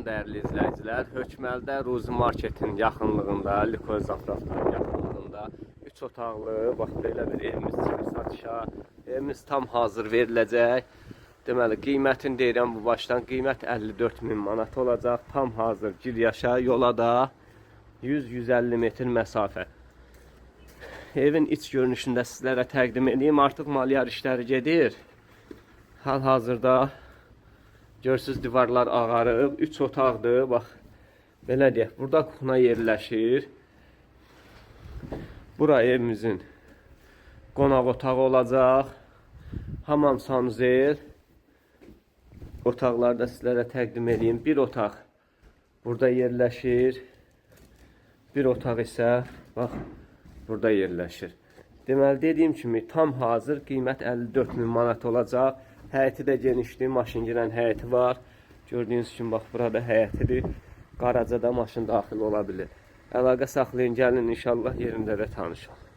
Salam değerli izleyiciler. Hökməldə Ruzi Marketin yaxınlığında, Likoz Zafrafların yaxınlığında 3 otaqlı, bax belə bir evimiz çıxır satışa. Evimiz tam hazır veriləcək. Deməli, qiymətini deyirəm bu başdan. Qiymət 54 min manat olacaq. Tam hazır, gir yaşa, yola da 100-150 metr məsafə. Evin iç görünüşündə sizlərə təqdim edeyim. Artıq maliyyə işləri gedir. Hal-hazırda görsüz divarlar ağarıb, 3 otaqdır, bax, belə deyək, burada kuxna yerləşir. Bura evimizin qonaq otağı olacaq, hamam sanuzel, otaqlarda sizlərə təqdim edeyim. Bir otaq burada yerləşir, bir otaq isə, bax, burada yerləşir. Deməli, dediyim kimi, tam hazır, qiymət 54 min manat olacaq. Həyəti də genişdir, maşın girən həyəti var. Gördüyünüz kimi, bax, burada həyətidir. Qaracada maşın daxil ola bilir. Əlaqə saxlayın, gəlin, inşallah yerində də tanış olun.